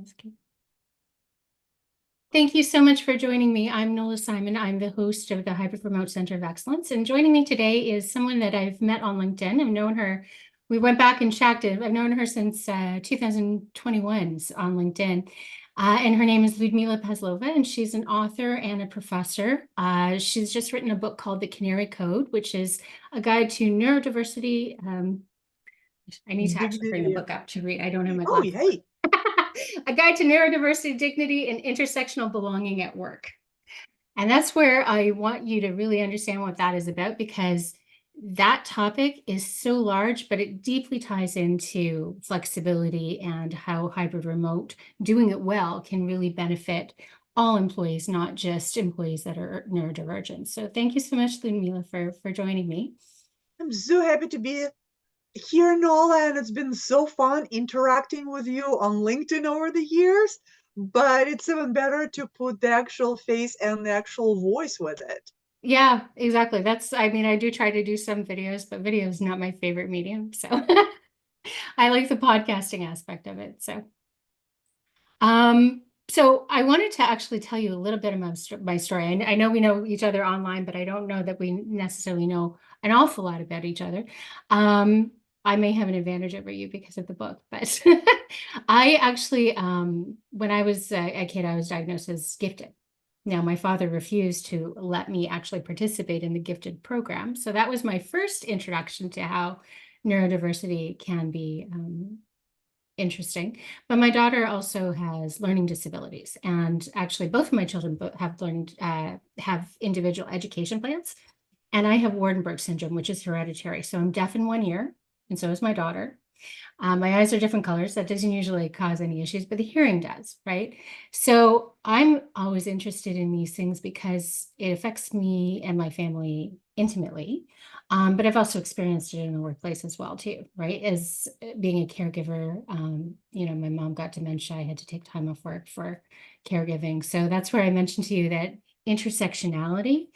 That's good. Thank you so much for joining me. I'm Nola Simon. I'm the host of the Hybrid Remote Center of Excellence. And joining me today is someone that I've met on LinkedIn. I've known her, we went back and checked it. I've known her since 2021 on LinkedIn. And her name is Ludmila Praslova, and she's an author and a professor. She's just written a book called The Canary Code, which is a guide to neurodiversity. I need to actually bring the book up to read. I don't have my glasses. Oh, hey. A guide to neurodiversity, dignity, and intersectional belonging at work. And that's where I want you to really understand what that is about, because that topic is so large, but it deeply ties into flexibility and how hybrid remote, doing it well, can really benefit all employees, not just employees that are neurodivergent. So thank you so much, Ludmila, for joining me. I'm so happy to be here, Nola, and it's been so fun interacting with you on LinkedIn over the years, but it's even better to put the actual face and the actual voice with it. Yeah, exactly. I mean, I do try to do some videos, but video is not my favorite medium. So I like the podcasting aspect of it. So I wanted to actually tell you a little bit about my story. I know we know each other online, but I don't know that we necessarily know an awful lot about each other. I may have an advantage over you because of the book, but I actually, when I was a kid, I was diagnosed as gifted. Now, my father refused to let me actually participate in the gifted program. So that was my first introduction to how neurodiversity can be interesting. But my daughter also has learning disabilities. And actually, both of my children have individual education plans. And I have Waardenburg syndrome, which is hereditary. So I'm deaf in one ear, and so is my daughter. My eyes are different colors. That doesn't usually cause any issues, but the hearing does, right? So I'm always interested in these things because it affects me and my family intimately. But I've also experienced it in the workplace as well, too, right? As being a caregiver, my mom got dementia. I had to take time off work for caregiving. So that's where I mentioned to you that intersectionality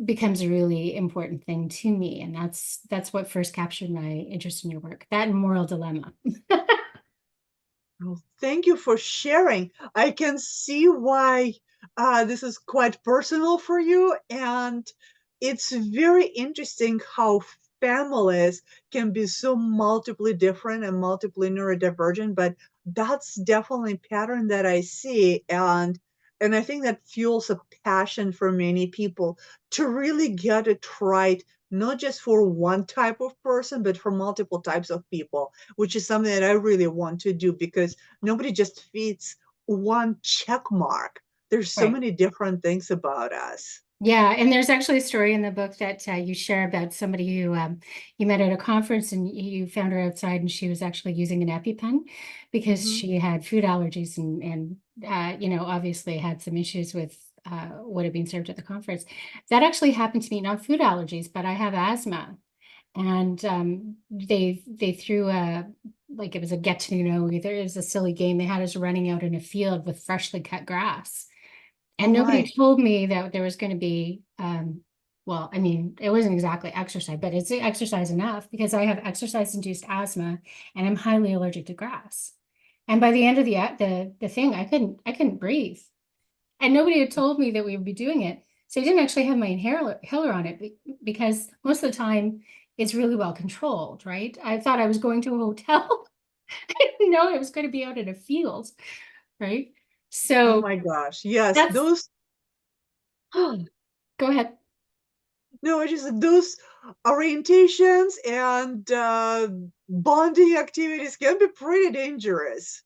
becomes a really important thing to me. And that's what first captured my interest in your work, that and moral dilemma. Well, thank you for sharing. I can see why this is quite personal for you, and it's very interesting how families can be so multiply different and multiply neurodivergent, but that's definitely a pattern that I see, and I think that fuels a passion for many people to really get it right, not just for one type of person, but for multiple types of people, which is something that I really want to do because nobody just fits one check mark. There's so Right. many different things about us. Yeah, and there's actually a story in the book that you share about somebody who you met at a conference and you found her outside and she was actually using an EpiPen because Mhm. she had food allergies and obviously had some issues with what had been served at the conference. That actually happened to me, not food allergies, but I have asthma. And they threw like it was a get to know, either it was a silly game. They had us running out in a field with freshly cut grass. Oh And nobody my. told me that there was going to be, well, I mean, it wasn't exactly exercise, but it's exercise enough because I have exercise-induced asthma and I'm highly allergic to grass. And by the end of the thing, I couldn't breathe. And nobody had told me that we would be doing it. So I didn't actually have my inhaler on it because most of the time it's really well controlled, right? I thought I was going to a hotel. I didn't know it was going to be out in a field, right? Oh So my gosh. Yes, that's, those go ahead. no, it is those orientations and bonding activities can be pretty dangerous.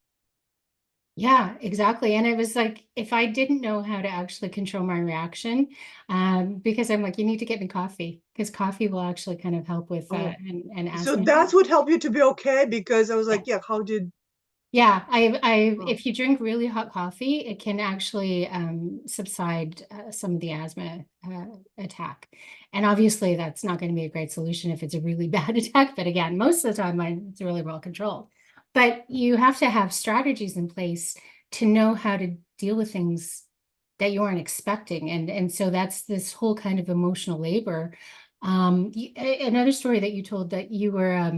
Yeah, exactly. And it was like, if I didn't know how to actually control my reaction, because I'm like, you need to get me coffee because coffee will actually kind of help with Oh, an so asthma. that's what helped you to be okay because I was Yeah. like, yeah, how did Yeah, oh, if you drink really hot coffee, it can actually subside some of the asthma attack. And obviously, that's not going to be a great solution if it's a really bad attack. But again, most of the time, it's really well controlled. But you have to have strategies in place to know how to deal with things that you aren't expecting. And so that's this whole kind of emotional labor. Another story that you told that you were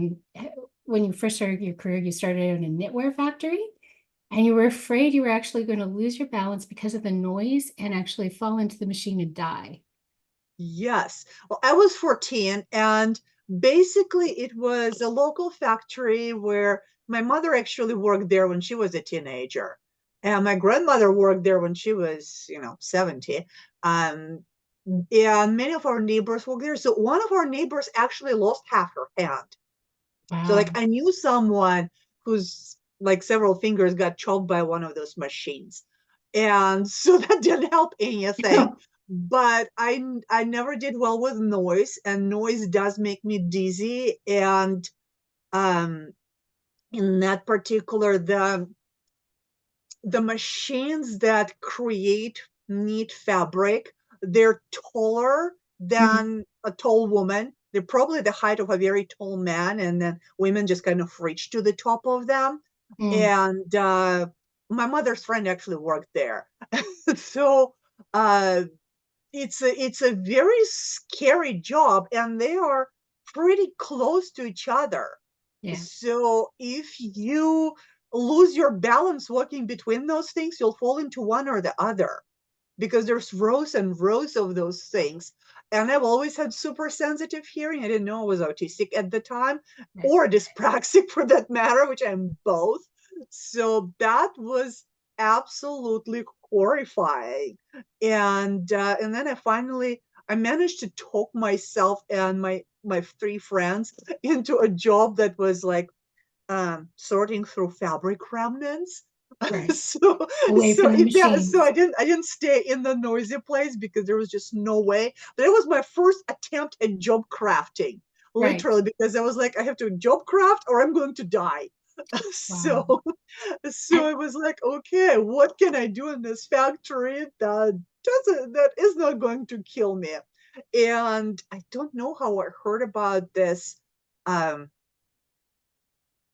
when you first started your career, you started in a knitwear factory. And you were afraid you were actually going to lose your balance because of the noise and actually fall into the machine and die. Yes. Well, I was 14, and basically it was a local factory where my mother actually worked there when she was a teenager. And my grandmother worked there when she was, 70. Um, and many of our neighbors worked there. So one of our neighbors actually lost half her hand. So like Wow. I knew someone whose like several fingers got chopped by one of those machines. And so that didn't help anything. But I never did well with noise, and noise does make me dizzy. And um in that particular, the machines that create neat fabric, they're taller Mhm. than a tall woman. They're probably the height of a very tall man, and then women just kind of reach to the top of them. Mm. And my mother's friend actually worked there. So uh, it's a very scary job, and they are pretty close to each other. Yeah. So if you lose your balance walking between those things, you'll fall into one or the other, because there's rows and rows of those things. And I've always had super sensitive hearing. I didn't know I was autistic at the time, Right. or dyspraxic for that matter, which I'm both. So that was absolutely horrifying. And then I managed to talk myself and my three friends into a job that was like sorting through fabric remnants. Right. so Away so from the so machines. I didn't stay in the noisy place because there was just no way. But it was my first attempt at job crafting, Right. literally, because I was like, I have to job craft or I'm going to die. so Wow. so And I was like, okay, what can I do in this factory that is not going to kill me? And I don't know how I heard about this um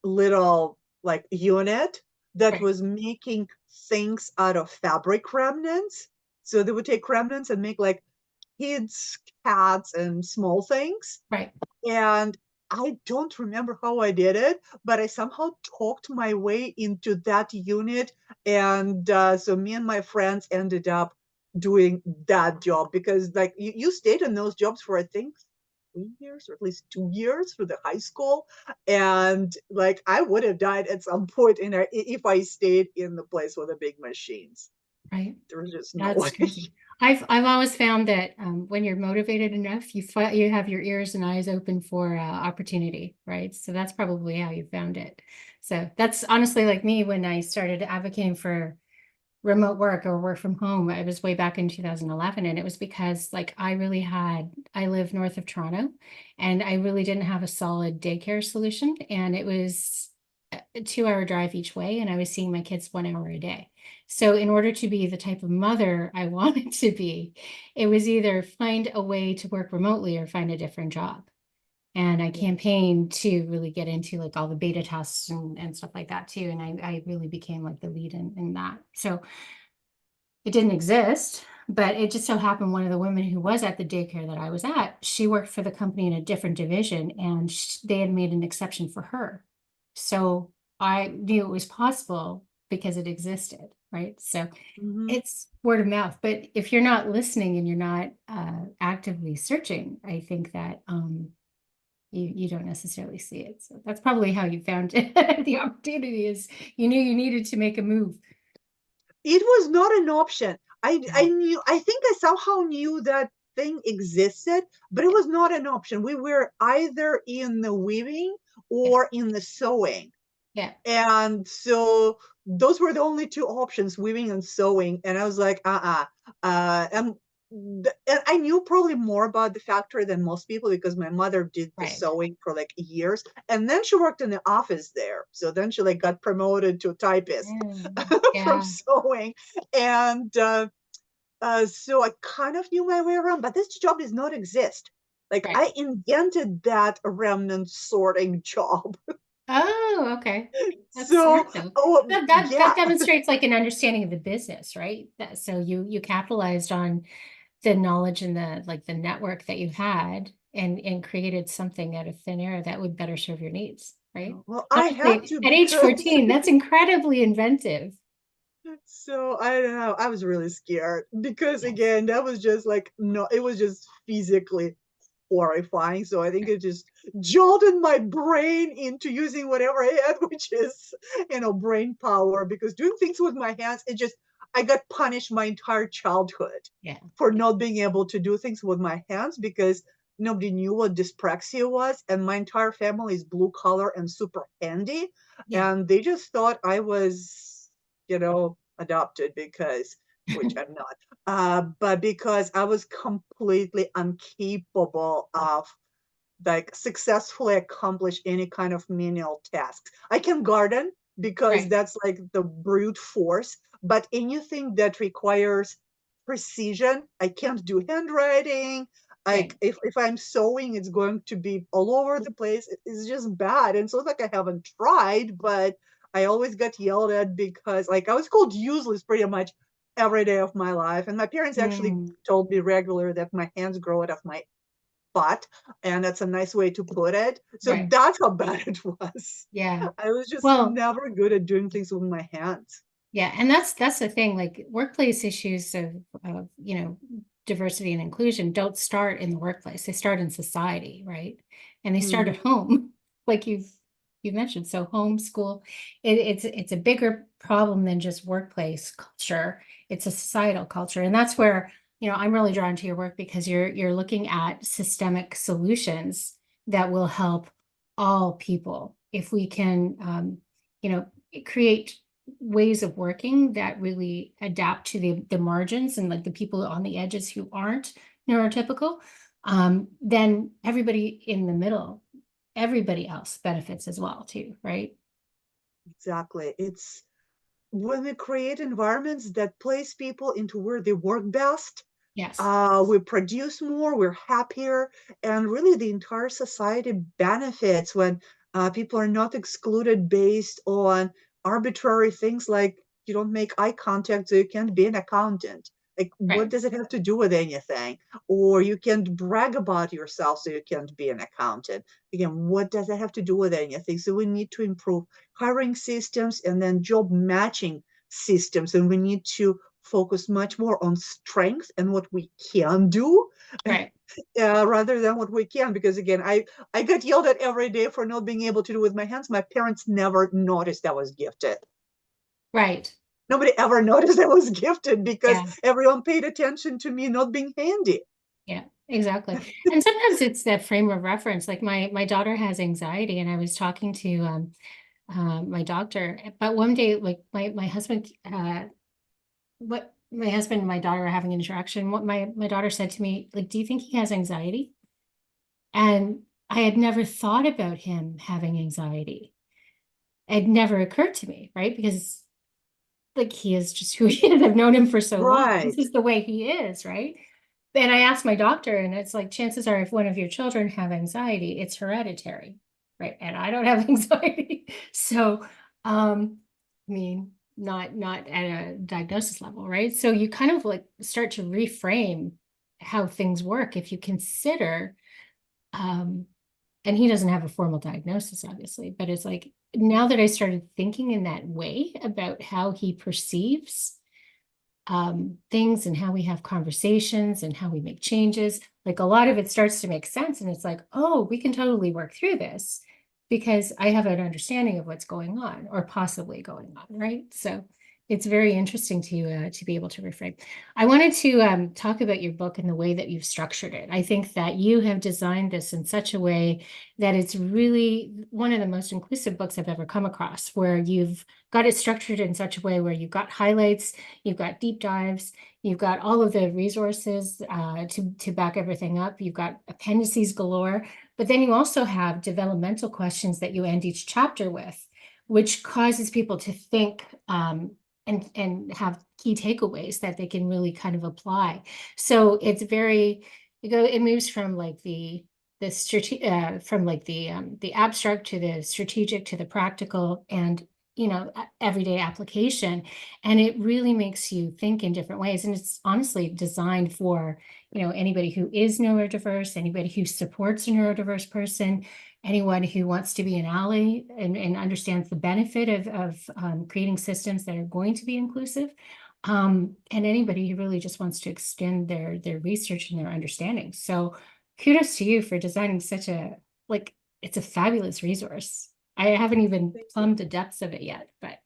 little like unit that right. was making things out of fabric remnants. So they would take remnants and make like kids, cats, and small things. Right. And I don't remember how I did it, but I somehow talked my way into that unit. And so me and my friends ended up doing that job, because like you stayed in those jobs for, I think, 3 years or at least 2 years through the high school. And like I would have died at some point if I stayed in the place with the big machines. Right. There was just no That's way. crazy. I've always found that when you're motivated enough, you have your ears and eyes open for opportunity, right? So that's probably how you found it. So that's honestly like me when I started advocating for remote work or work from home. It was way back in 2011, and it was because like I live north of Toronto, and I really didn't have a solid daycare solution, and it was a 2 hour drive each way, and I was seeing my kids 1 hour a day. So in order to be the type of mother I wanted to be, it was either find a way to work remotely or find a different job. And I Yeah. campaigned to really get into like all the beta tests and stuff like that too. And I really became like the lead in that. So it didn't exist, but it just so happened one of the women who was at the daycare that I was at, she worked for the company in a different division, and they had made an exception for her. So I knew it was possible because it existed, right? So Mhm. it's word of mouth. But if you're not listening and you're not actively searching, I think that you don't necessarily see it. So that's probably how you found it. The opportunity is you knew you needed to make a move. It was not an option. I Yeah, knew, I think I somehow knew that thing existed, but it was not an option. We were either in the weaving yeah, or in the sewing. yeah. And so those were the only two options, weaving and sewing. And I was like, and and I knew probably more about the factory than most people, because my mother did the Right. sewing for like years, and then she worked in the office there. So then she like got promoted to typist Mm, from yeah, sewing. And so I kind of knew my way around, but this job does not exist. Like right. I invented that remnant sorting job. Oh, okay. That's So, smart though. oh That yeah. demonstrates like an understanding of the business, right? So you capitalized on the knowledge and the like the network that you had and created something out of thin air that would better serve your needs. right? Well, I had Honestly, to at age because 14, that's incredibly inventive. so I don't know. I was really scared because Yes. again, that was just like no, it was just physically horrifying. So I think Right. it just jolted my brain into using whatever I had, which is, brain power. Because doing things with my hands, I got punished my entire childhood Yeah. for Yeah. not being able to do things with my hands because nobody knew what dyspraxia was. And my entire family is blue collar and super handy. Yeah. And they just thought I was, adopted because, which I'm not, but because I was completely incapable of like successfully accomplish any kind of menial tasks. I can garden because Right. that's like the brute force, but anything that requires precision, I can't do handwriting. Like Right. if I'm sewing, it's going to be all over the place. It's just bad. And so it's like I haven't tried, but I always got yelled at because like I was called useless pretty much every day of my life. And my parents actually Mm, told me regularly that my hands grow out of my butt, and that's a nice way to put it. So right. that's how bad it was. Yeah. I was just Well, never good at doing things with my hands. yeah, and that's the thing, like workplace issues of, diversity and inclusion don't start in the workplace. They start in society, right? And they start Mm, at home, like you've mentioned. So home, school, it's a bigger problem than just workplace culture. It's a societal culture. And that's where, I'm really drawn to your work because you're looking at systemic solutions that will help all people if we can you know, create ways of working that really adapt to the margins and like the people on the edges who aren't neurotypical, then everybody in the middle, everybody else benefits as well too, right? exactly. It's when we create environments that place people into where they work best, Yes, we produce more, we're happier, and really the entire society benefits when people are not excluded based on arbitrary things like you don't make eye contact, so you can't be an accountant. Like, what right, does it have to do with anything? Or you can't brag about yourself, so you can't be an accountant. Again, what does that have to do with anything? So we need to improve hiring systems and then job matching systems, and we need to focus much more on strength and what we can do right, rather than what we can. Because again, I got yelled at every day for not being able to do with my hands. My parents never noticed I was gifted. right. Nobody ever noticed I was gifted because Yeah, everyone paid attention to me not being handy. yeah, exactly. And sometimes it's that frame of reference. Like my daughter has anxiety, and I was talking to my doctor, but one day, like my husband what my husband and my daughter were having an interaction. What my daughter said to me, like, do you think he has anxiety? And I had never thought about him having anxiety. It never occurred to me, right? Because like he is just who he is. I've known him for so long. This Right. is the way he is, right? And I asked my doctor, and it's like chances are if one of your children have anxiety, it's hereditary, right? And I don't have anxiety. So I mean, not at a diagnosis level, right? So you kind of like start to reframe how things work if you consider um and he doesn't have a formal diagnosis, obviously, but it's like now that I started thinking in that way about how he perceives things and how we have conversations and how we make changes, like a lot of it starts to make sense. And it's like, oh, we can totally work through this because I have an understanding of what's going on or possibly going on, right? So it's very interesting to be able to reframe. I wanted to talk about your book and the way that you've structured it. I think that you have designed this in such a way that it's really one of the most inclusive books I've ever come across, where you've got it structured in such a way where you've got highlights, you've got deep dives, you've got all of the resources to back everything up. You've got appendices galore, but then you also have developmental questions that you end each chapter with, which causes people to think and have key takeaways that they can really kind of apply. So it's it moves from like from like the abstract to the strategic to the practical, and everyday application. And it really makes you think in different ways. And it's honestly designed for, anybody who is neurodiverse, anybody who supports a neurodiverse person, anyone who wants to be an ally and understands the benefit of creating systems that are going to be inclusive. And anybody who really just wants to extend their research and their understanding. So kudos to you for designing such it's a fabulous resource. I haven't even Thank you. plumbed the depths of it yet, but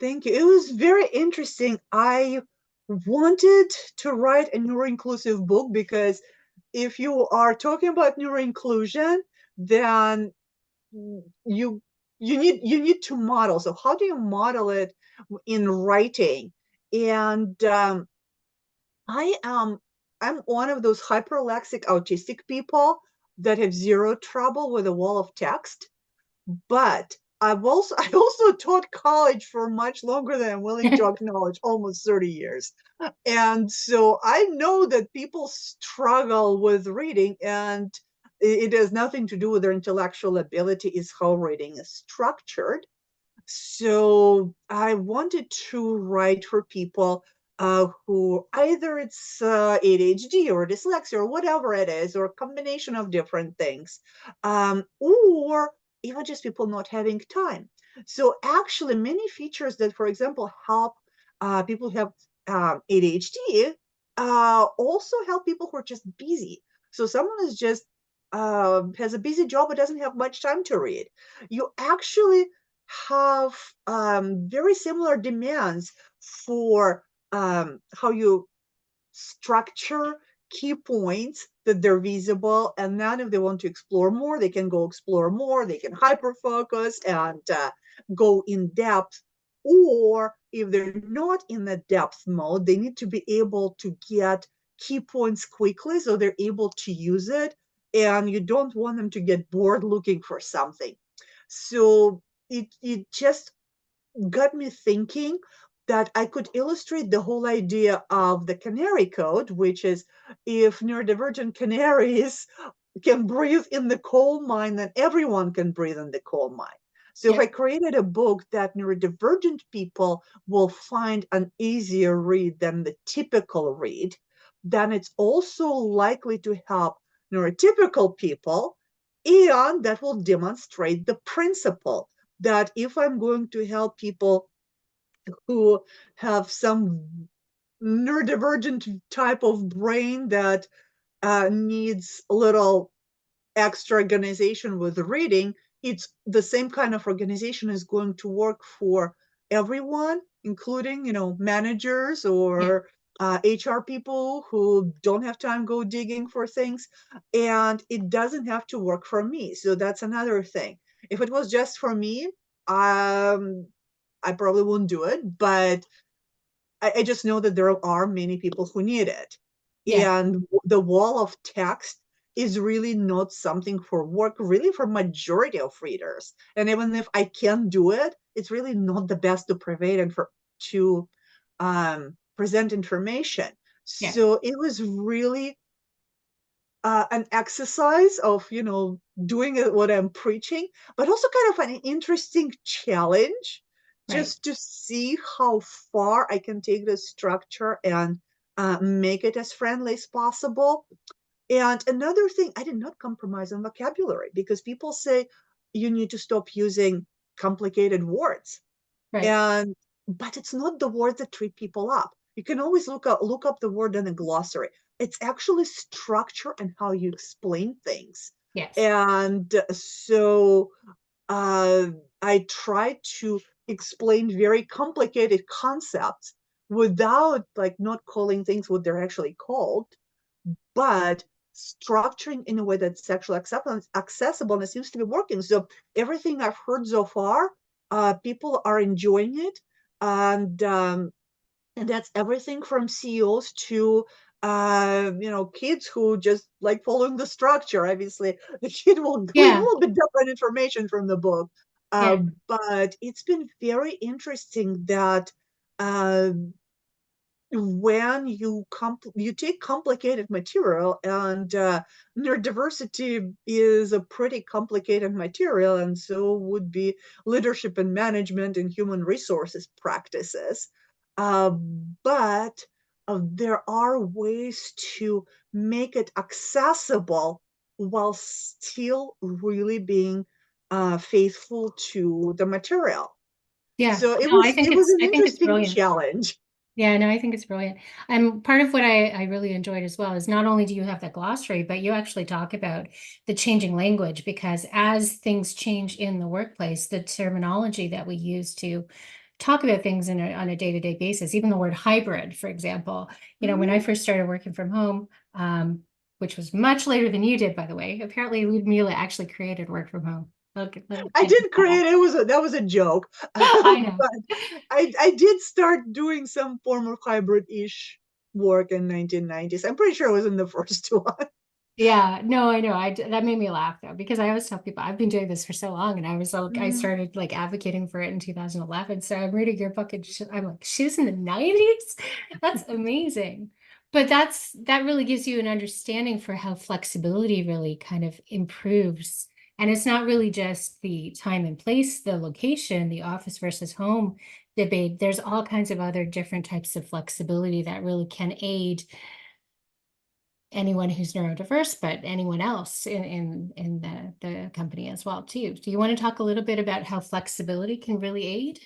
Thank you. It was very interesting. I wanted to write a neuro-inclusive book because if you are talking about neuro-inclusion, then you need to model. So how do you model it in writing? And I am I'm one of those hyperlexic autistic people that have zero trouble with a wall of text. But I also taught college for much longer than I'm willing to acknowledge, almost 30 years. And so I know that people struggle with reading, and it has nothing to do with their intellectual ability, is how reading is structured. So I wanted to write for people who either it's ADHD or dyslexia or whatever it is, or a combination of different things, or even just people not having time. So actually, many features that, for example, help people who have ADHD also help people who are just busy. So someone is just has a busy job but doesn't have much time to read. You actually have very similar demands for how you structure key points that they're visible, and then if they want to explore more, they can go explore more, they can hyper focus and go in depth. Or if they're not in the depth mode, they need to be able to get key points quickly so they're able to use it, and you don't want them to get bored looking for something. So it just got me thinking that I could illustrate the whole idea of the Canary Code, which is, if neurodivergent canaries can breathe in the coal mine, then everyone can breathe in the coal mine. So if yeah, I created a book that neurodivergent people will find an easier read than the typical read, then it's also likely to help neurotypical people, and that will demonstrate the principle that if I'm going to help people who have some neurodivergent type of brain that needs a little extra organization with reading, it's the same kind of organization is going to work for everyone, including, managers yeah, or HR people who don't have time go digging for things. And it doesn't have to work for me. So that's another thing. If it was just for me, I probably wouldn't do it, but I just know that there are many people who need it. yeah, And the wall of text is really not something for work, really for majority of readers. And even if I can do it, it's really not the best to provide and for to present information. yeah, So it was really an exercise of doing what I'm preaching, but also kind of an interesting challenge, right, just to see how far I can take the structure and make it as friendly as possible. And another thing, I did not compromise on vocabulary, because people say you need to stop using complicated words, right, and but it's not the words that trip people up. You can always look up the word in a glossary. It's actually structure and how you explain things. yes, And so uh, I try to explain very complicated concepts without, like, not calling things what they're actually called, but structuring in a way that's sexually accessible, and it seems to be working. So everything I've heard so far, people are enjoying it, and that's everything from CEOs to kids who just like following the structure. Obviously, the kid will glean a yeah, little bit different information from the book, uh, yeah, but it's been very interesting that. Uh, when you take complicated material, and neurodiversity is a pretty complicated material, and so would be leadership and management and human resources practices. uh, but there are ways to make it accessible while still really being faithful to the material. Yeah, So no, it was an I think it's interesting brilliant. challenge. Yeah, no, I think it's brilliant. And part of what I really enjoyed as well is not only do you have that glossary, but you actually talk about the changing language, because as things change in the workplace, the terminology that we use to talk about things on a day-to-day basis, even the word hybrid, for example, when I Mhm. first started working from home, which was much later than you did, by the way, apparently Ludmila actually created work from home. I Can't didn't create it. That was a joke. I know. But I did start doing some form of hybrid-ish work in 1990s. I'm pretty sure I was in the first one. Yeah, no, I know. That made me laugh though, because I always tell people I've been doing this for so long, and I Mhm. started like advocating for it in 2011. So I'm reading your book, and I'm like, she was in the 90s. That's amazing. But that really gives you an understanding for how flexibility really kind of improves. And it's not really just the time and place, the location, the office versus home debate. There's all kinds of other different types of flexibility that really can aid anyone who's neurodiverse, but anyone else in the company as well too. Do you want to talk a little bit about how flexibility can really aid?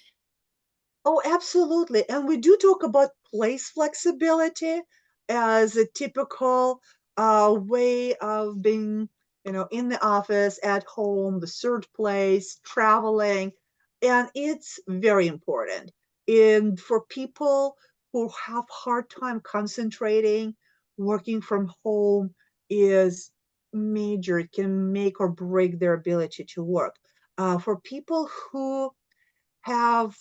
Oh, absolutely. And we do talk about place flexibility as a typical way of being, in the office, at home, the third place, traveling. And it's very important. And for people who have hard time concentrating, working from home is major. It can make or break their ability to work. For people who have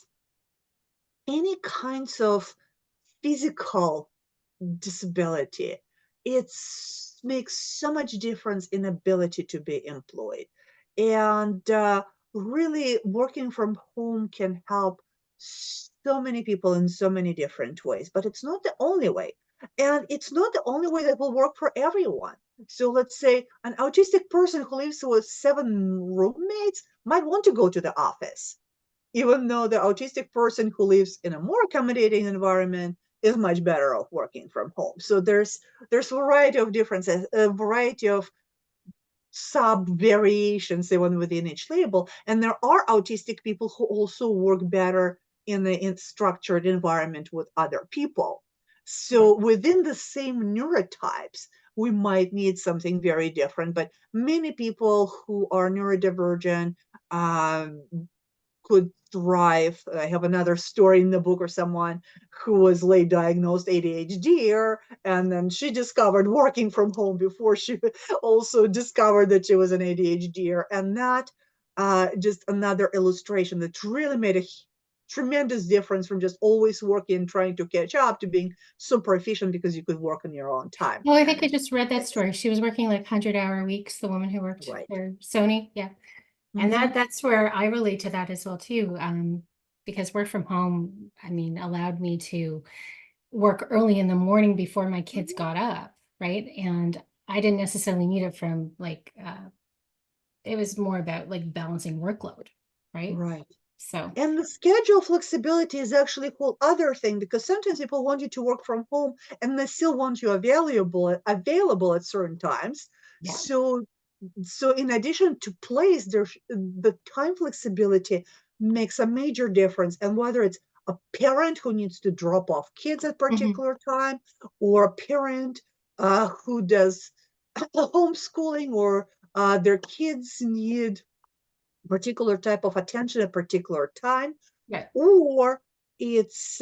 any kinds of physical disability, it makes so much difference in ability to be employed. And really working from home can help so many people in so many different ways, but it's not the only way. And it's not the only way that will work for everyone. So let's say an autistic person who lives with 7 roommates might want to go to the office, even though the autistic person who lives in a more accommodating environment is much better off working from home. So there's a variety of differences, a variety of sub variations even within each label. And there are autistic people who also work better in structured environment with other people. Right. So within the same neurotypes, we might need something very different. But many people who are neurodivergent um, could thrive. I have another story in the book of someone who was late diagnosed ADHD, and then she discovered working from home before she also discovered that she was an ADHD. And that just another illustration that really made a tremendous difference from just always working, trying to catch up, to being super efficient because you could work on your own time. Oh, I think I just read that story. She was working like 100-hour weeks, the woman who worked Right. for Sony. Yeah. And Mm-hmm. that's where I relate to that as well too. Because work from home, I mean, allowed me to work early in the morning before my kids Mm-hmm. got up, right? And I didn't necessarily need it from it was more about like balancing workload, right? Right. So And the schedule flexibility is actually a whole other thing, because sometimes people want you to work from home and they still want you available at certain times. yeah. So in addition to place, the time flexibility makes a major difference. And whether it's a parent who needs to drop off kids at Mhm. particular time, or a parent who does homeschooling, or their kids need particular type of attention at particular time, Right. or it's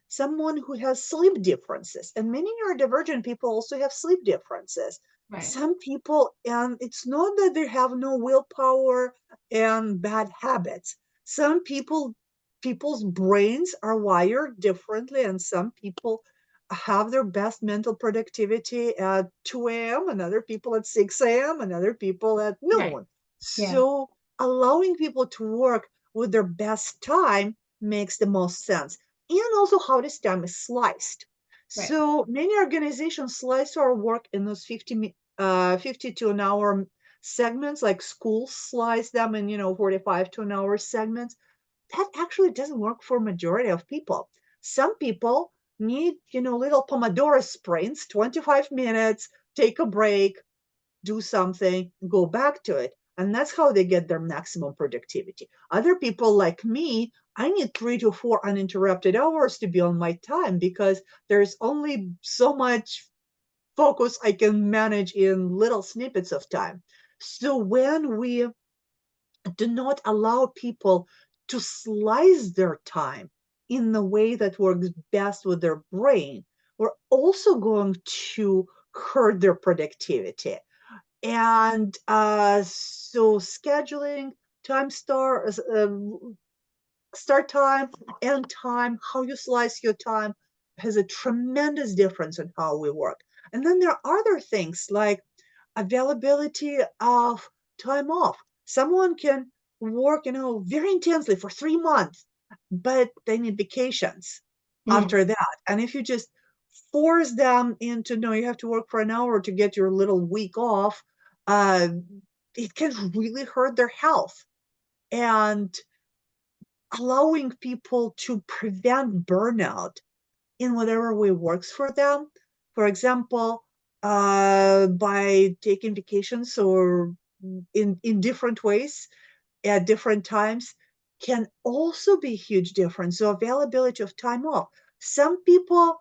someone who has sleep differences. And many neurodivergent people also have sleep differences. Right. Some people, and it's not that they have no willpower and bad habits. Some people's brains are wired differently, and some people have their best mental productivity at 2 a.m., and other people at 6 a.m., and other people at Right. noon. Yeah. So allowing people to work with their best time makes the most sense. And also how this time is sliced. Right. So many organizations slice our work in those 50 to an hour segments, like schools slice them in, 45 to an hour segments. That actually doesn't work for majority of people. Some people need, little Pomodoro sprints, 25 minutes, take a break, do something, go back to it. And that's how they get their maximum productivity. Other people like me, I need 3 to 4 uninterrupted hours to be on my time because there's only so much focus I can manage in little snippets of time. So when we do not allow people to slice their time in the way that works best with their brain, we're also going to hurt their productivity. And so scheduling, time start time, end time, how you slice your time has a tremendous difference in how we work. And then there are other things like availability of time off. Someone can work, very intensely for 3 months, but they need vacations Mm, after that. And if you just force them into, no, you have to work for an hour to get your little week off, uh, it can really hurt their health. And allowing people to prevent burnout in whatever way works for them. For example, by taking vacations or in different ways at different times can also be a huge difference. So availability of time off. Some people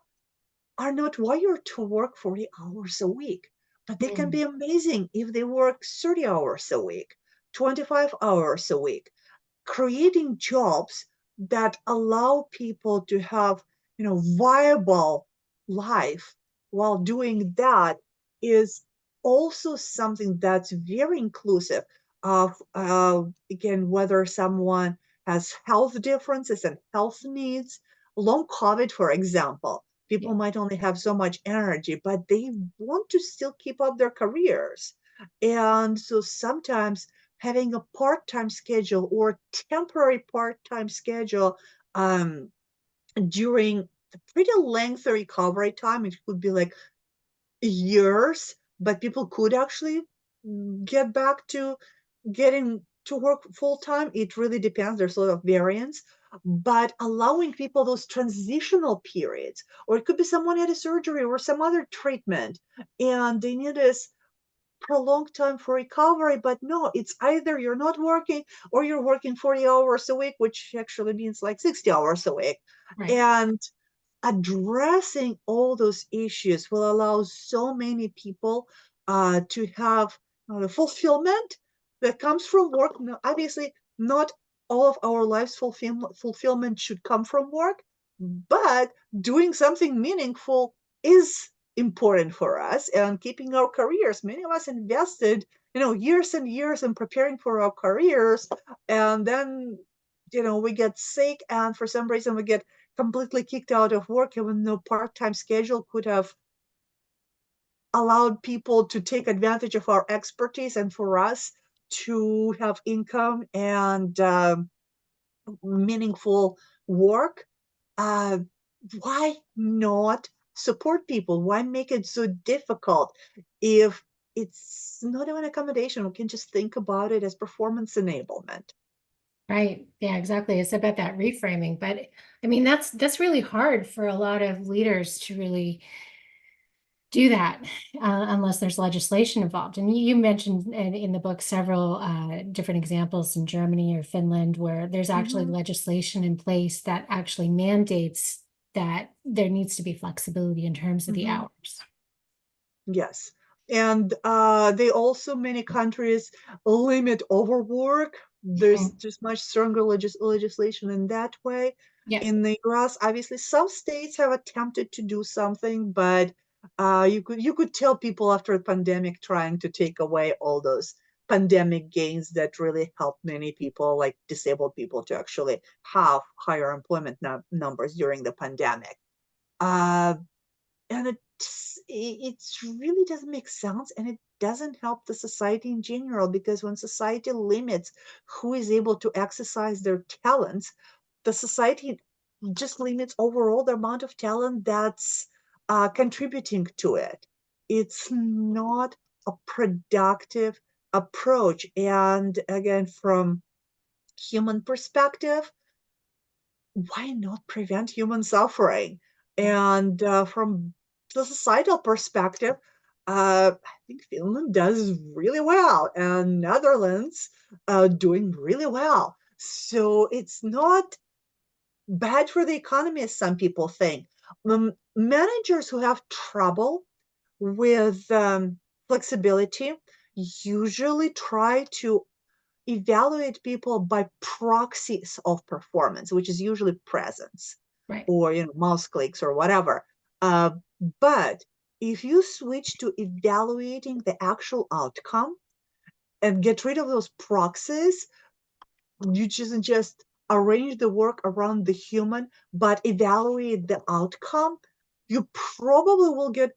are not wired to work 40 hours a week, but they can mm, be amazing if they work 30 hours a week, 25 hours a week, creating jobs that allow people to have viable life while doing that is also something that's very inclusive of again whether someone has health differences and health needs. Long COVID, for example, yeah. people might only have so much energy but they want to still keep up their careers, and so sometimes having a part-time schedule or temporary part-time schedule um, during the pretty lengthy recovery time. It could be like years, but people could actually get back to getting to work full time. It really depends. There's a lot of variance, but allowing people those transitional periods, or it could be someone had a surgery or some other treatment and they need this prolonged time for recovery. But no, it's either you're not working or you're working 40 hours a week, which actually means like 60 hours a week. Right. And addressing all those issues will allow so many people to have the fulfillment that comes from work. Now, obviously, not all of our lives fulfillment should come from work, but doing something meaningful is important for us and keeping our careers. Many of us invested, years and years in preparing for our careers, and then, we get sick, and for some reason we get completely kicked out of work, even though part-time schedule could have allowed people to take advantage of our expertise and for us to have income and meaningful work. uh, why not support people? Why make it so difficult if it's not even accommodation? We can just think about it as performance enablement. Right. Yeah, exactly. It's about that reframing. But I mean, that's really hard for a lot of leaders to really do that unless there's legislation involved. And you mentioned in the book several different examples in Germany or Finland where there's actually Mhm. legislation in place that actually mandates that there needs to be flexibility in terms of the Mhm. hours. Yes. And they also, many countries limit overwork. There's Mhm. just much stronger legislation in that way. Yeah. In the US, obviously, some states have attempted to do something, but you could tell people after the pandemic trying to take away all those pandemic gains that really helped many people, like disabled people, to actually have higher employment numbers during the pandemic. Uh, and it really doesn't make sense, and it doesn't help the society in general, because when society limits who is able to exercise their talents, the society just limits overall the amount of talent that's contributing to it. It's not a productive approach. And again, from human perspective, why not prevent human suffering? Yeah. And from the societal perspective, I think Finland does really well, and Netherlands doing really well. So it's not bad for the economy, as some people think. Managers who have trouble with flexibility usually try to evaluate people by proxies of performance, which is usually presence Right. or mouse clicks or whatever. Uh, but if you switch to evaluating the actual outcome and get rid of those proxies, you just arrange the work around the human, but evaluate the outcome, you probably will get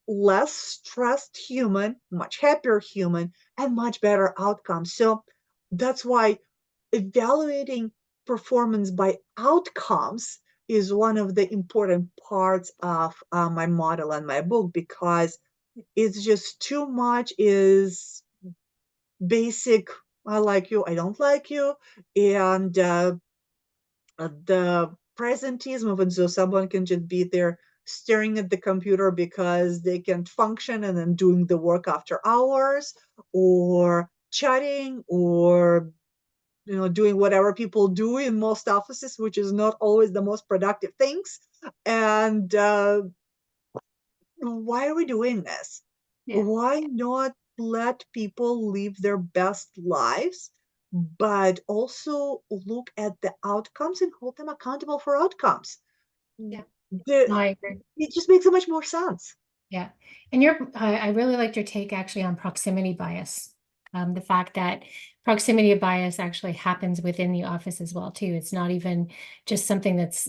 less stressed human, much happier human, and much better outcomes. So that's why evaluating performance by outcomes is one of the important parts of my model and my book, because it's just too much is basic, I like you, I don't like you, and the presentism of it, so someone can just be there staring at the computer because they can't function and then doing the work after hours, or chatting, or doing whatever people do in most offices, which is not always the most productive things. And why are we doing this? Yeah. Why not let people live their best lives, but also look at the outcomes and hold them accountable for outcomes? Yeah. The, No, I agree. it just makes so much more sense. Yeah. And I really liked your take actually on proximity bias. The fact that proximity bias actually happens within the office as well, too. It's not even just something that's,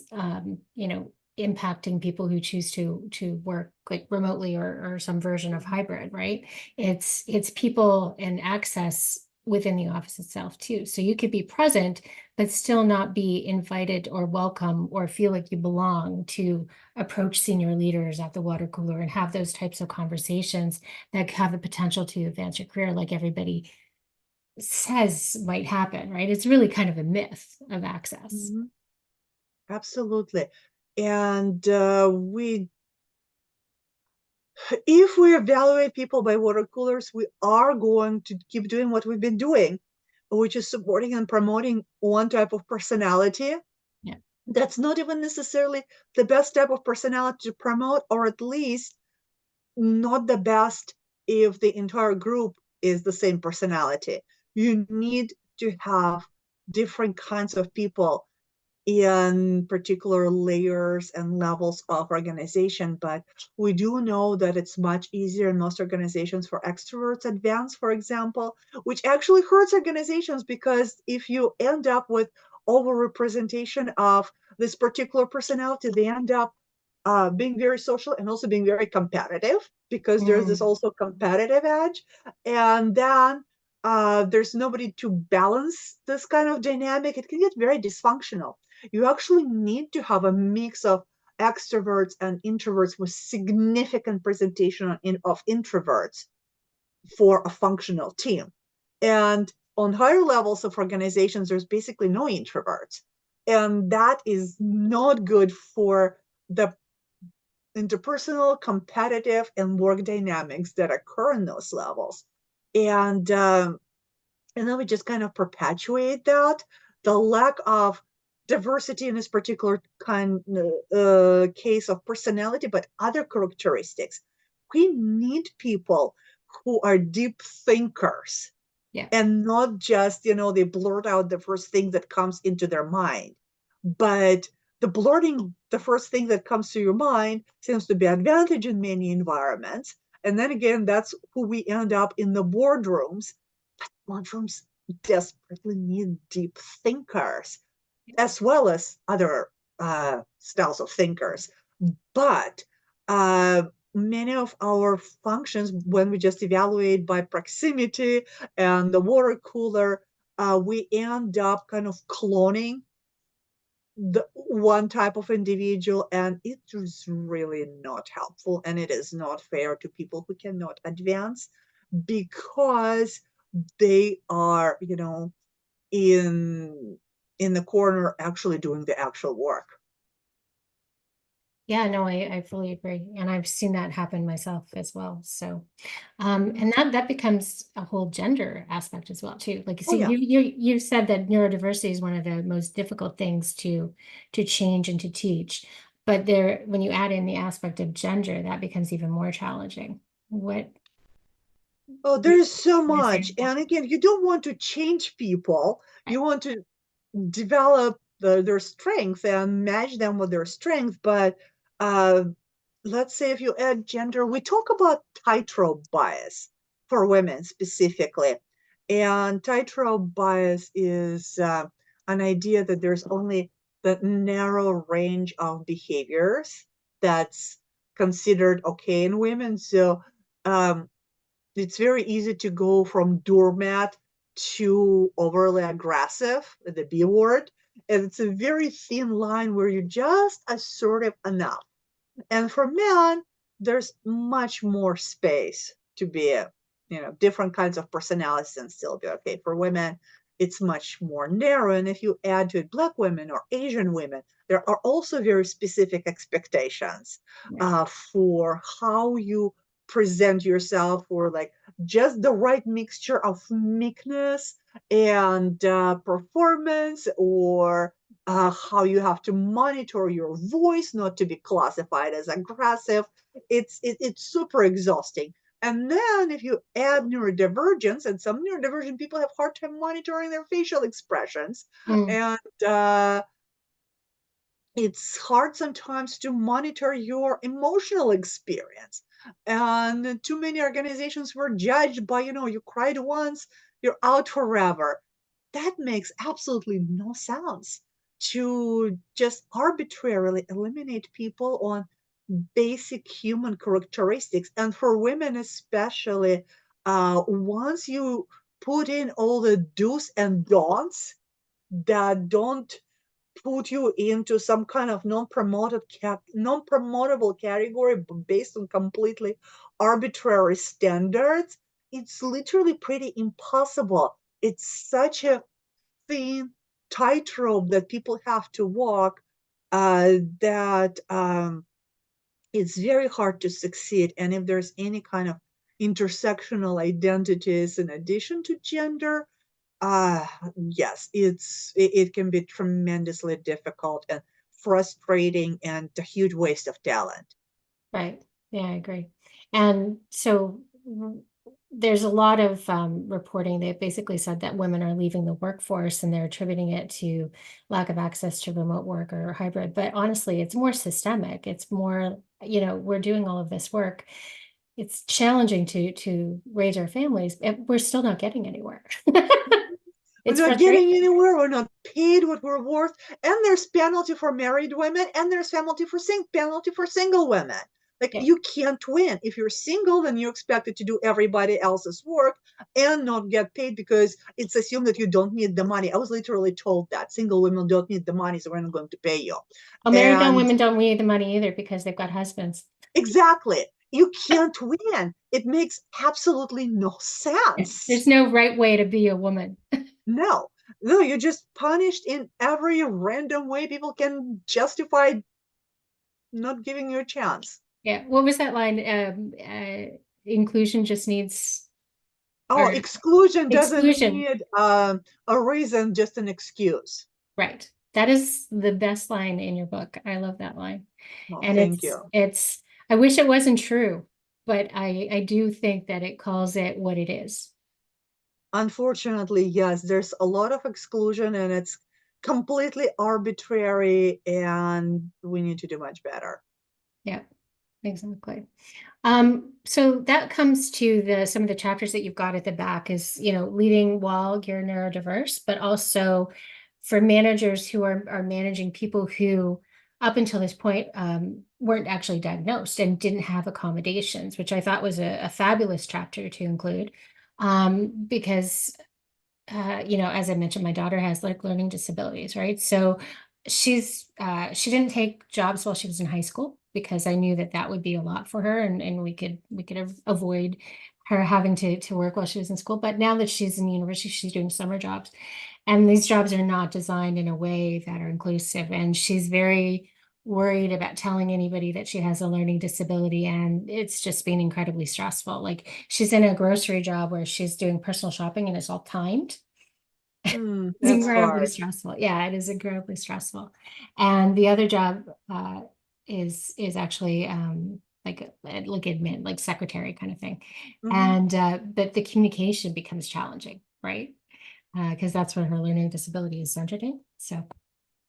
impacting people who choose to work like remotely or some version of hybrid, right? It's people and access within the office itself, too. So you could be present, but still not be invited or welcome or feel like you belong to approach senior leaders at the water cooler and have those types of conversations that have the potential to advance your career, like everybody says might happen, right? It's really kind of a myth of access. Mhm. Absolutely. And if we evaluate people by water coolers, we are going to keep doing what we've been doing, which is supporting and promoting one type of personality. Yeah. That's not even necessarily the best type of personality to promote, or at least not the best if the entire group is the same personality. You need to have different kinds of people in particular layers and levels of organization. But we do know that it's much easier in most organizations for extroverts advance, for example, which actually hurts organizations, because if you end up with overrepresentation of this particular personality, they end up being very social and also being very competitive, because there's this Mm, also competitive edge. And then there's nobody to balance this kind of dynamic. It can get very dysfunctional. You actually need to have a mix of extroverts and introverts with significant presentation of introverts for a functional team. And on higher levels of organizations, there's basically no introverts. And that is not good for the interpersonal, competitive, and work dynamics that occur in those levels. And then we just kind of perpetuate that. The lack of diversity in this particular case of personality, but other characteristics. We need people who are deep thinkers, yeah. and not just, they blurt out the first thing that comes into their mind. But the blurting the first thing that comes to your mind seems to be an advantage in many environments. And then again, that's who we end up in the boardrooms. But boardrooms desperately need deep thinkers, as well as other styles of thinkers. But uh, many of our functions, when we just evaluate by proximity and the water cooler, we end up kind of cloning the one type of individual, and it is really not helpful, and it is not fair to people who cannot advance because they are, in in the corner actually doing the actual work. Yeah, no, I fully agree. And I've seen that happen myself as well. So, Mhm. and that becomes a whole gender aspect as well too. Like, Oh see, yeah. you said that neurodiversity is one of the most difficult things to change and to teach. But there, when you add in the aspect of gender, that becomes even more challenging. What Oh, do there's so you want to say much. about And again, you don't want to change people. that? You want to develop their strength and match them with their strength. But uh, let's say if you add gender, we talk about tightrope bias for women specifically. And tightrope bias is an idea that there's only the narrow range of behaviors that's considered okay in women. So um, it's very easy to go from doormat to overly aggressive, the B word. And it's a very thin line where you're just assertive enough. And for men, there's much more space to be, different kinds of personalities and still be okay. For women, it's much more narrow. And if you add to it Black women or Asian women, there are also very specific expectations Right. for how you present yourself, or like just the right mixture of meekness and performance, or how you have to monitor your voice not to be classified as aggressive. It's super exhausting. And then if you add neurodivergence, and some neurodivergent people have hard time monitoring their facial expressions, Mm, and it's hard sometimes to monitor your emotional experience. And too many organizations were judged by, you cried once, you're out forever. That makes absolutely no sense, to just arbitrarily eliminate people on basic human characteristics. And for women, especially, once you put in all the do's and don'ts that don't put you into some kind of non-promotable category based on completely arbitrary standards, it's literally pretty impossible. It's such a thin tightrope that people have to walk, that it's very hard to succeed. And if there's any kind of intersectional identities in addition to gender, yes, it can be tremendously difficult and frustrating and a huge waste of talent. right. Yeah, I agree. And so there's a lot of reporting that basically said that women are leaving the workforce and they're attributing it to lack of access to remote work or hybrid. But honestly, it's more systemic. It's more, we're doing all of this work. It's challenging to raise our families, and we're still not getting anywhere. We're It's not frustrating. getting anywhere. We're not paid what we're worth. And there's penalty for married women, and there's penalty for single women. Like, Yeah. you can't win. If you're single, then you're expected to do everybody else's work and not get paid because it's assumed that you don't need the money. I was literally told that single women don't need the money, so we're not going to pay you. American And women don't need the money either because they've got husbands. exactly, you can't win. It makes absolutely no Yeah. sense. There's no right way to be a woman. No, no, you're just punished in every random way people can justify not giving you a chance. Yeah. What was that line? Inclusion just needs, Oh, or exclusion doesn't exclusion. need a reason, just an excuse. Right. That is the best line in your book. I love that line. Well, And thank you. I wish it wasn't true, but I do think that it calls it what it is. Unfortunately, yes, there's a lot of exclusion and it's completely arbitrary, and we need to do much better. Yeah, exactly. So that comes to some of the chapters that you've got at the back is, leading while you're neurodiverse, but also for managers who are managing people who up until this point weren't actually diagnosed and didn't have accommodations, which I thought was a fabulous chapter to include. Because as I mentioned, my daughter has like learning disabilities, right? So She didn't take jobs while she was in high school because I knew that that would be a lot for her, and we could avoid her having to work while she was in school. But now that she's in university, she's doing summer jobs, and these jobs are not designed in a way that are inclusive. And she's very worried about telling anybody that she has a learning disability, and it's just been incredibly stressful. Like she's in a grocery job where she's doing personal shopping and it's all timed. It's That's incredibly hard. stressful. Yeah, it is incredibly stressful. And the other job is actually like admin, like secretary kind of thing. Hmm. And but the communication becomes challenging, right? Because that's what her learning disability is centered in. So,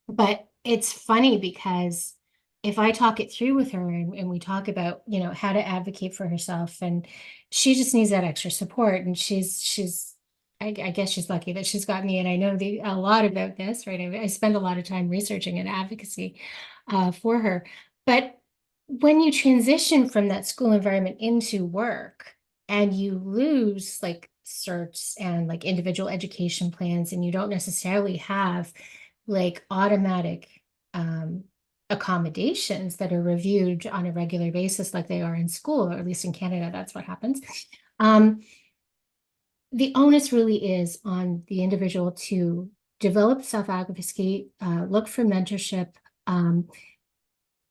but it's funny because if I talk it through with her and we talk about, how to advocate for herself, and she just needs that extra support. And I guess she's lucky that she's got me, and I know a lot about this, right? I spend a lot of time researching and advocacy for her. But when you transition from that school environment into work and you lose like certs and like individual education plans, and you don't necessarily have like automatic um, accommodations that are reviewed on a regular basis like they are in school, or at least in Canada, that's what happens. Um, the onus really is on the individual to develop self-advocacy, look for mentorship. Um,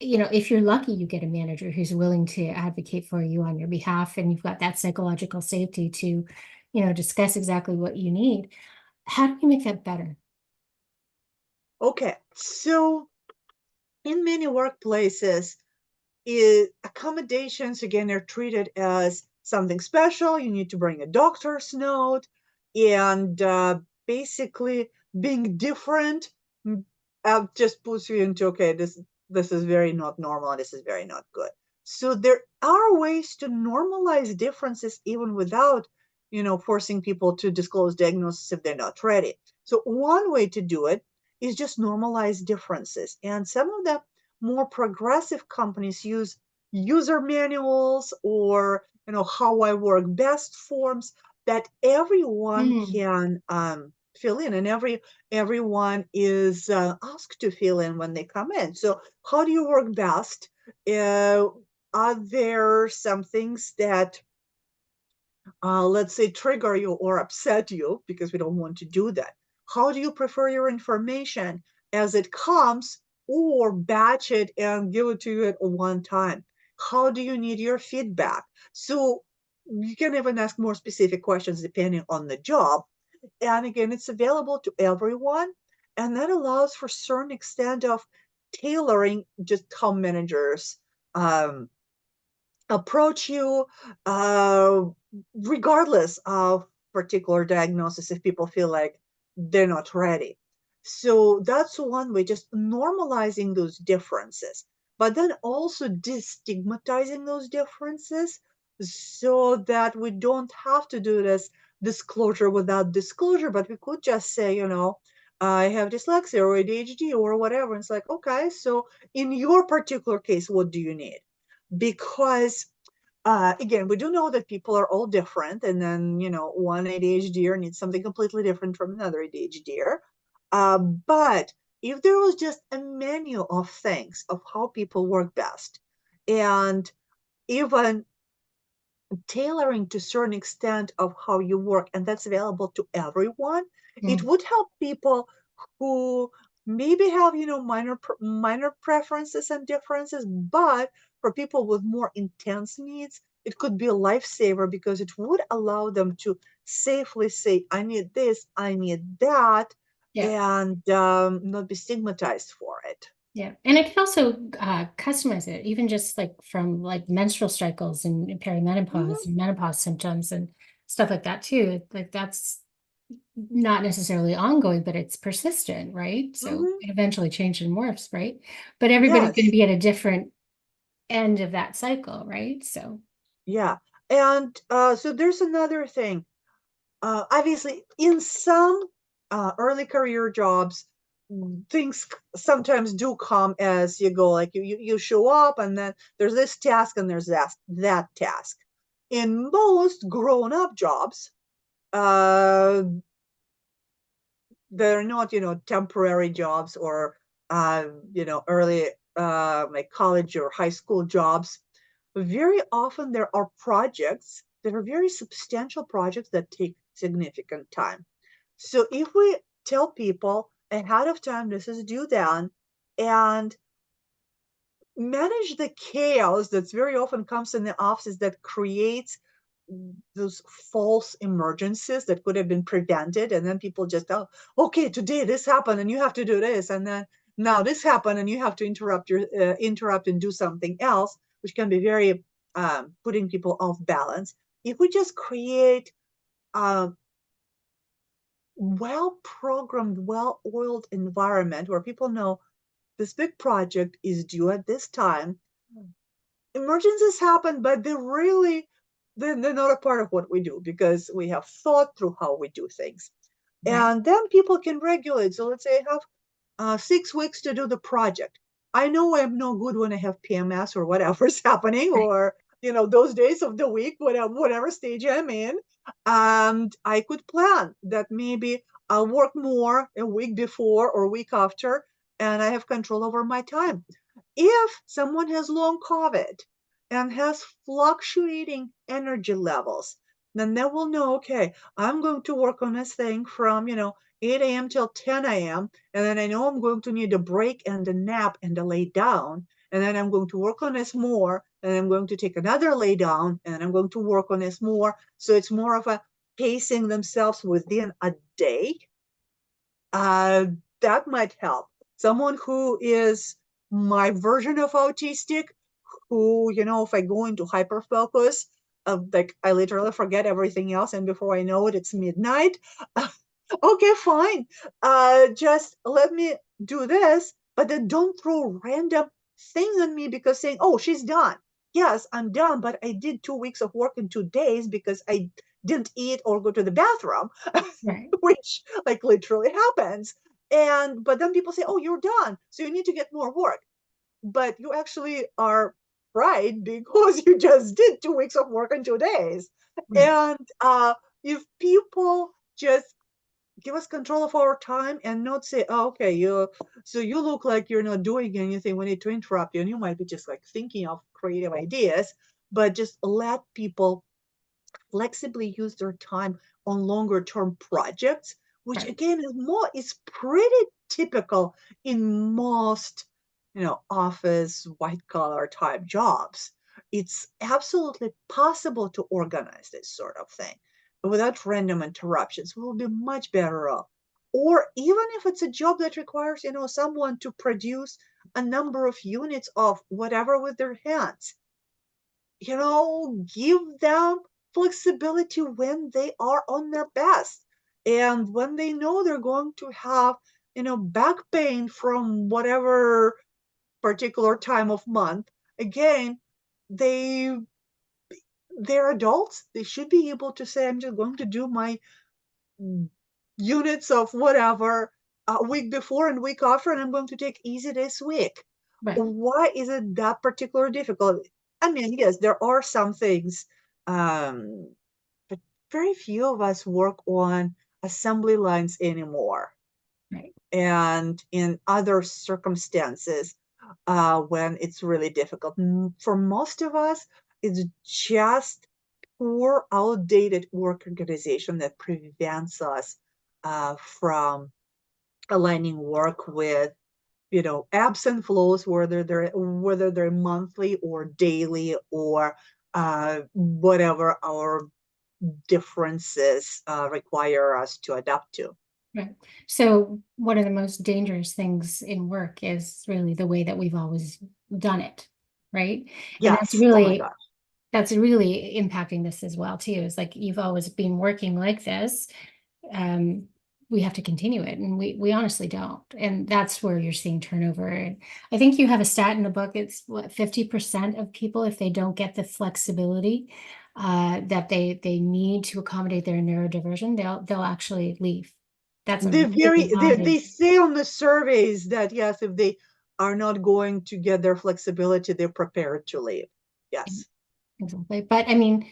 if you're lucky, you get a manager who's willing to advocate for you on your behalf, and you've got that psychological safety to, discuss exactly what you need. How do you make that better? Okay, so in many workplaces, accommodations again are treated as something special. You need to bring a doctor's note, and basically being different mm, just puts you into okay. This is very not normal. This is very not good. So there are ways to normalize differences even without forcing people to disclose diagnosis if they're not ready. So one way to do it is just normalize differences, and some of them more progressive companies use user manuals or how I work best forms that everyone Mm, can fill in, and everyone is asked to fill in when they come in. So how do you work best? Uh, are there some things that let's say, trigger you or upset you, because we don't want to do that? How do you prefer your information as it comes, or batch it and give it to you at one time? How do you need your feedback? So you can even ask more specific questions depending on the job. And again, it's available to everyone. And that allows for certain extent of tailoring just how managers um, approach you, uh, regardless of particular diagnosis, if people feel like they're not ready. So that's one way, just normalizing those differences, but then also destigmatizing those differences so that we don't have to do this disclosure without disclosure, but we could just say, I have dyslexia or ADHD or whatever. And it's like, okay, so in your particular case, what do you need? Because again, we do know that people are all different, and then one ADHDer needs something completely different from another ADHDer. But if there was just a menu of things of how people work best, and even tailoring to a certain extent of how you work, and that's available to everyone, it mm, would help people who maybe have minor preferences and differences, but for people with more intense needs, it could be a lifesaver because it would allow them to safely say, I need this, I need that, yeah. and not be stigmatized for it. Yeah, and I can also customize it, even just like from like menstrual cycles and perimenopause Hmm. and menopause symptoms and stuff like that too. Like that's not necessarily ongoing, but it's persistent, right? So Hmm. it eventually changes and morphs, right? But everybody's going to Yes. be at a different end of that cycle, right? So, Yeah. And so there's another thing. Obviously, in some early career jobs, things sometimes do come as you go. Like you show up, and then there's this task, and there's that task. In most grown-up jobs, uh, they're not temporary jobs or early like college or high school jobs, very often there are projects that are very substantial projects that take significant time. So if we tell people ahead of time, this is due then, and manage the chaos that's very often comes in the offices that creates those false emergencies that could have been prevented, and then people just, oh, okay, today this happened and you have to do this, and then now this happened and you have to interrupt and do something else, which can be very putting people off balance. If we just create a well programmed, well oiled environment where people know this big project is due at this time, emergencies happen, but they're not a part of what we do because we have thought through how we do things. Right. And then people can regulate. So let's say I have 6 weeks to do the project. I know I'm no good when I have PMS or whatever's happening, Right. or those days of the week, whatever stage I'm in. And I could plan that maybe I'll work more a week before or a week after, and I have control over my time. If someone has long COVID and has fluctuating energy levels, then they will know, okay, I'm going to work on this thing from, 8 a.m. till 10 a.m. And then I know I'm going to need a break and a nap and a lay down. And then I'm going to work on this more. And I'm going to take another lay down and I'm going to work on this more. So it's more of a pacing themselves within a day. uh, that might help. Someone who is my version of autistic, who, if I go into hyper focus, like I literally forget everything else, and before I know it, it's midnight. Okay, fine. Just let me do this, but then don't throw random things on me because saying, oh, she's done. Yes, I'm done, but I did 2 weeks of work in 2 days because I didn't eat or go to the bathroom. Right. Which like literally happens. And but then people say, "Oh, you're done, so you need to get more work." But you actually are right because you just did 2 weeks of work in 2 days. Right. And if people just give us control of our time and not say, "Oh, okay, you look like you're not doing anything. We need to interrupt you," and you might be just like thinking of creative ideas, but just let people flexibly use their time on longer term projects, which Right. again is pretty typical in most, office white collar type jobs. It's absolutely possible to organize this sort of thing without random interruptions. We'll be much better off. Or even if it's a job that requires, someone to produce a number of units of whatever with their hands, give them flexibility when they are on their best. And when they know they're going to have, back pain from whatever particular time of month, again, they they're adults. They should be able to say, I'm just going to do my units of whatever a week before and week after, and I'm going to take easy this week. Right. Why is it that particular difficult? I mean, yes, there are some things, but very few of us work on assembly lines anymore. Right. And in other circumstances, when it's really difficult, for most of us, it's just poor, outdated work organization that prevents us from aligning work with, ebbs and flows, whether they're monthly or daily or whatever our differences require us to adapt to. Right. So one of the most dangerous things in work is really the way that we've always done it, right? And Yes. Oh my gosh. that's really impacting this as well too. It's like you've always been working like this. Um, we have to continue it, and we honestly don't. And that's where you're seeing turnover. And I think you have a stat in the book. It's what 50% of people, if they don't get the flexibility that they need to accommodate their neurodiversion, they'll actually leave. That's a really They high. say on the surveys that yes, if they are not going to get their flexibility, they're prepared to leave. Yes. Exactly. But I mean,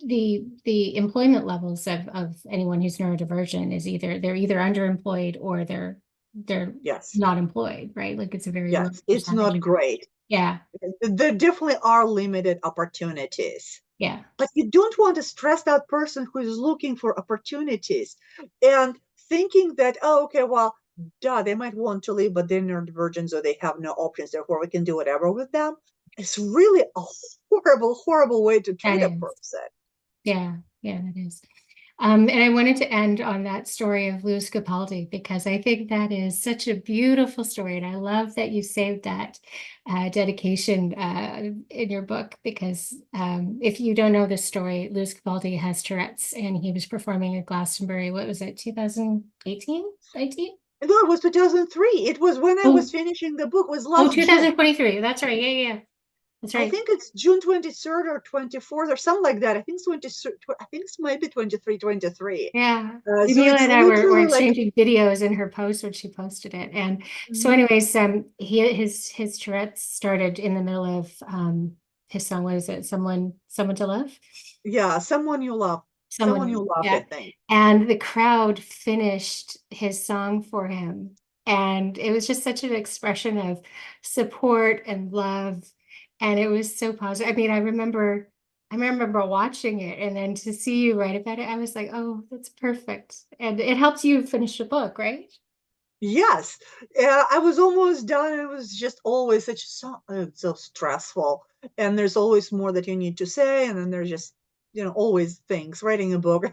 the employment levels of anyone who's neurodivergent is either they're either underemployed or they're they're Yes. not employed, right? Like it's a very low Yes. It's percentage. not great. Yeah, There definitely are limited opportunities. yeah, But you don't want a stressed out person who is looking for opportunities and thinking that, oh, okay, well, duh, they might want to leave, but they're neurodivergent, so they have no options, therefore we can do whatever with them. It's really a horrible, horrible way to that treat a is. person. Yeah, yeah, that is. And I wanted to end on that story of Louis Capaldi because I think that is such a beautiful story, and I love that you saved that dedication in your book because if you don't know this story, Louis Capaldi has Tourette's, and he was performing at Glastonbury. What was it, 2018, 19? No, it was 2003. It was when I was Oh, finishing the book. It was oh, last June. 2023. That's right. Yeah, yeah, yeah. That's I right. think it's June 23rd or 24th or something like that. I think it's 20, I think it's maybe 23, 23. Yeah. So Ludmila it's and I were literally like, exchanging videos in her post when she posted it. And so mhm. anyways, his Tourette's started in the middle of his song, what is it? Someone to Love? Yeah, someone you love, I Yeah. think. And the crowd finished his song for him. And it was just such an expression of support and love. And it was so positive. I mean, I remember watching it and then to see you write about it, I was like, oh, that's perfect. And it helped you finish the book, right? Yes, I was almost done. It was just always so stressful, and there's always more that you need to say, and then there's just always things. Writing a book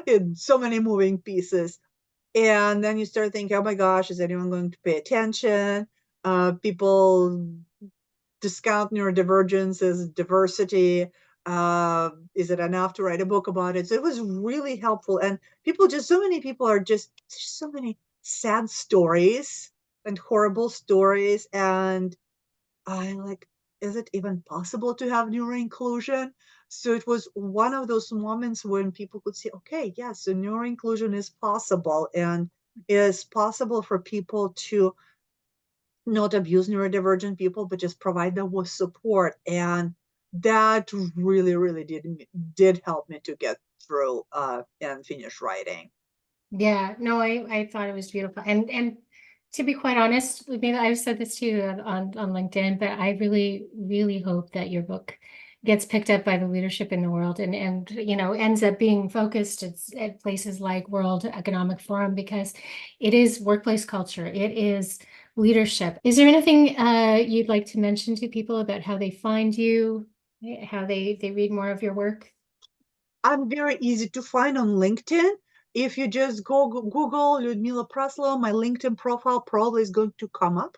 is so many moving pieces, and then you start thinking, oh my gosh, is anyone going to pay attention? People discount neurodivergence as diversity. Is it enough to write a book about it? So it was really helpful. And so many people are just so many sad stories and horrible stories. And I like, is it even possible to have neuroinclusion? So it was one of those moments when people could say, okay, yes, so neuroinclusion is possible and is possible for people to not abuse neurodivergent people, but just provide them with support. And that really, really did help me to get through and finish writing. Yeah, no, I thought it was beautiful. And to be quite honest, maybe I've said this to you on LinkedIn, but I really, really hope that your book gets picked up by the leadership in the world and ends up being focused at places like World Economic Forum because it is workplace culture. It is leadership. Is there anything you'd like to mention to people about how they find you, how they read more of your work? I'm very easy to find on LinkedIn. If you just Google Ludmila Praslova, my LinkedIn profile probably is going to come up.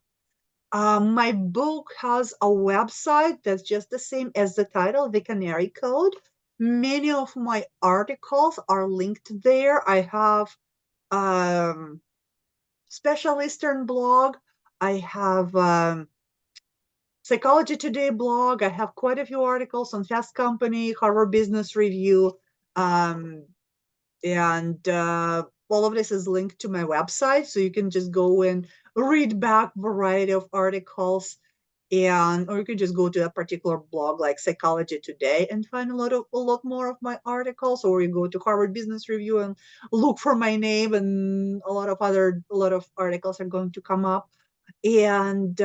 My book has a website that's just the same as the title, the Canary Code. Many of my articles are linked there. I have um, Special Eastern blog. I have Psychology Today blog. I have quite a few articles on Fast Company, Harvard Business Review, um, and all of this is linked to my website, so you can just go and read back variety of articles, and or you can just go to a particular blog like Psychology Today and find a lot more of my articles, or you go to Harvard Business Review and look for my name, and a lot of articles are going to come up. And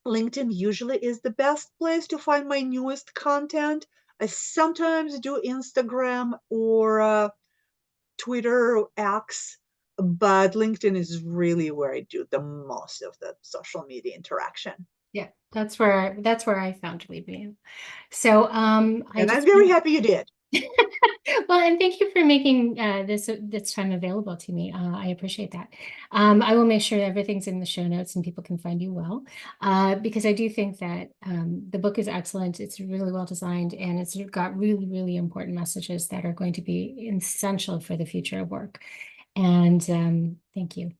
LinkedIn usually is the best place to find my newest content. I sometimes do Instagram or Twitter or X, but LinkedIn is really where I do the most of the social media interaction. Yeah, that's where I found Weebly. So I And I'm just very happy you did. well, and thank you for making this time available to me. I appreciate that. I will make sure that everything's in the show notes and people can find you well, because I do think that the book is excellent. It's really well designed and it's got really, really important messages that are going to be essential for the future of work. And thank you.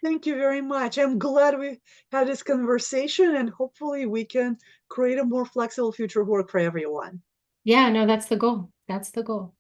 Thank you very much. I'm glad we had this conversation, and hopefully we can create a more flexible future of work for everyone. Yeah, no, that's the goal. That's the goal.